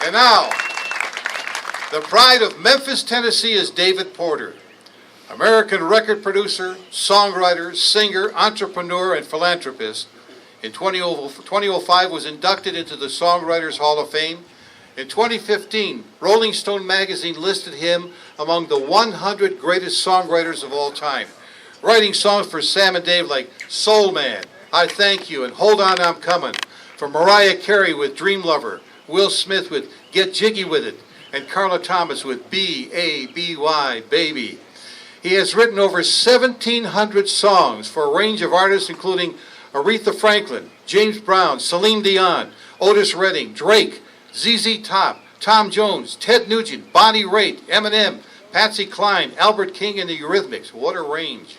And now, the pride of Memphis, Tennessee is David Porter, American record producer, songwriter, singer, entrepreneur, and philanthropist. In 2005 was inducted into the Songwriters Hall of Fame. In 2015, Rolling Stone magazine listed him among the 100 greatest songwriters of all time, writing songs for Sam and Dave like Soul Man, I Thank You, and Hold On, I'm Coming, for Mariah Carey with Dream Lover, Will Smith with Get Jiggy With It, and Carla Thomas with B-A-B-Y, Baby. He has written over 1,700 songs for a range of artists including Aretha Franklin, James Brown, Celine Dion, Otis Redding, Drake, ZZ Top, Tom Jones, Ted Nugent, Bonnie Raitt, Eminem, Patsy Cline, Albert King, and the Eurythmics. What a range.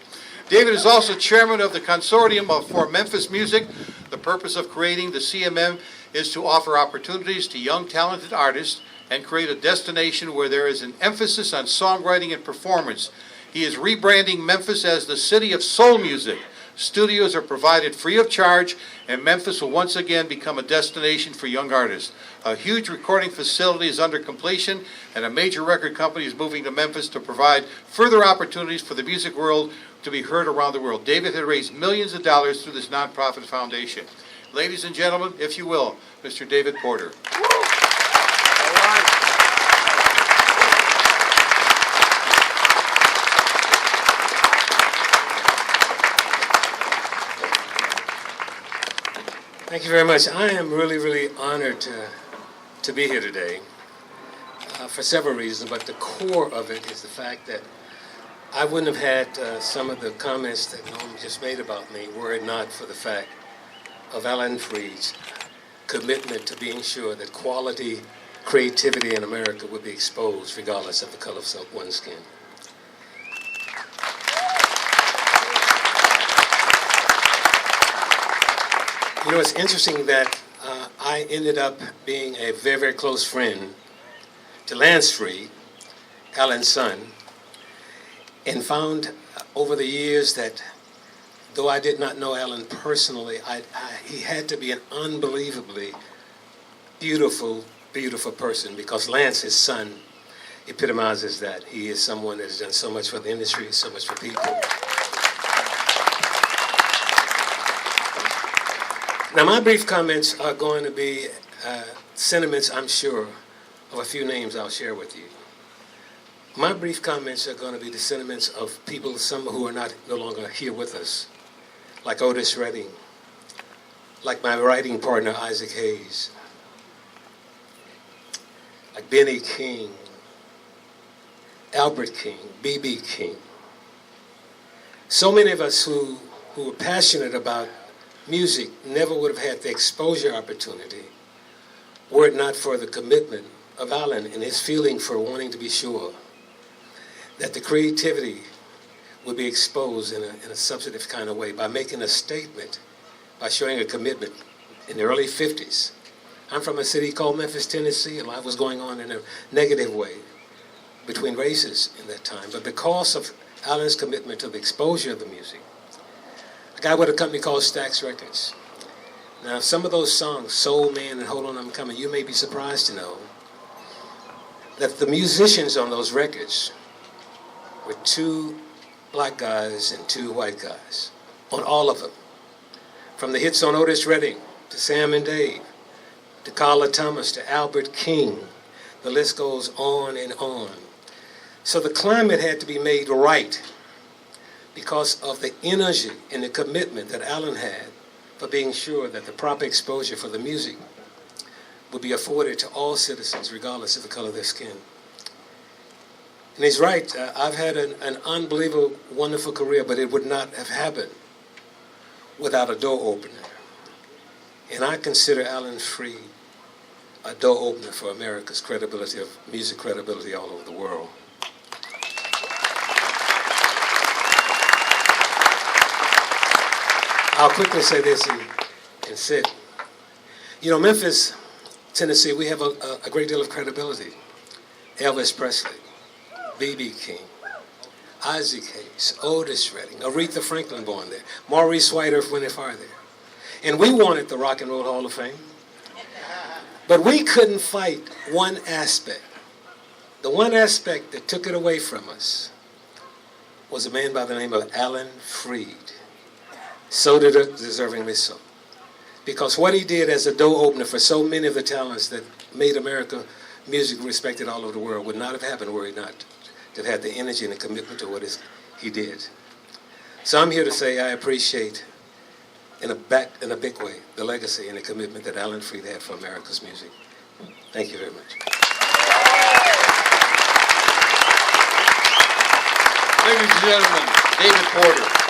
David is also chairman of the Consortium for Memphis Music. The purpose of creating the CMM is to offer opportunities to young talented artists and create a destination where there is an emphasis on songwriting and performance. He is rebranding Memphis as the city of soul music. Studios are provided free of charge, and Memphis will once again become a destination for young artists. A huge recording facility is under completion, and a major record company is moving to Memphis to provide further opportunities for the music world to be heard around the world. David had raised millions of dollars through this nonprofit foundation. Ladies and gentlemen, if you will, Mr. David Porter. Thank you very much. I am really honored to be here today for several reasons, but the core of it is the fact that I wouldn't have had some of the comments that Norm just made about me were it not for the fact of Alan Freed's commitment to being sure that quality creativity in America would be exposed regardless of the color of one's skin. You know, it's interesting that I ended up being a very close friend to Lance Freed, Alan's son, and found over the years that though I did not know Alan personally, he had to be an unbelievably beautiful person, because Lance, his son, epitomizes that. He is someone that has done so much for the industry, so much for people. Now, my brief comments are going to be sentiments, I'm sure, of a few names I'll share with you. My brief comments are going to be the sentiments of people, some who are no longer here with us, like Otis Redding, like my writing partner, Isaac Hayes, like Benny King, Albert King, B.B. King. So many of us who are passionate about music never would have had the exposure opportunity were it not for the commitment of Alan and his feeling for wanting to be sure that the creativity would be exposed in a substantive kind of way by making a statement, by showing a commitment in the early 50s. I'm from a city called Memphis, Tennessee, and life was going on in a negative way between races in that time. But because of Alan's commitment to the exposure of the music, a guy with a company called Stax Records. Now, some of those songs, Soul Man and Hold On, I'm Coming, you may be surprised to know that the musicians on those records were 2 black guys and 2 white guys, on all of them. From the hits on Otis Redding, to Sam and Dave, to Carla Thomas, to Albert King. The list goes on and on. So the climate had to be made right because of the energy and the commitment that Alan had for being sure that the proper exposure for the music would be afforded to all citizens, regardless of the color of their skin. And he's right, I've had an unbelievable, wonderful career, but it would not have happened without a door opener. And I consider Alan Freed a door opener for America's credibility, of music credibility all over the world. I'll quickly say this and sit. You know, Memphis, Tennessee, we have a great deal of credibility. Elvis Presley, B.B. King, Isaac Hayes, Otis Redding, Aretha Franklin born there, Maurice White, Earth, Wind & Fire there. And we wanted the Rock and Roll Hall of Fame. But we couldn't fight one aspect. The one aspect that took it away from us was a man by the name of Alan Freed. So deservingly so. Because what he did as a door opener for so many of the talents that made American music respected all over the world would not have happened were he not to have had the energy and the commitment to what he did. So I'm here to say I appreciate, in a big way, the legacy and the commitment that Alan Freed had for America's music. Thank you very much. Ladies and gentlemen, David Porter.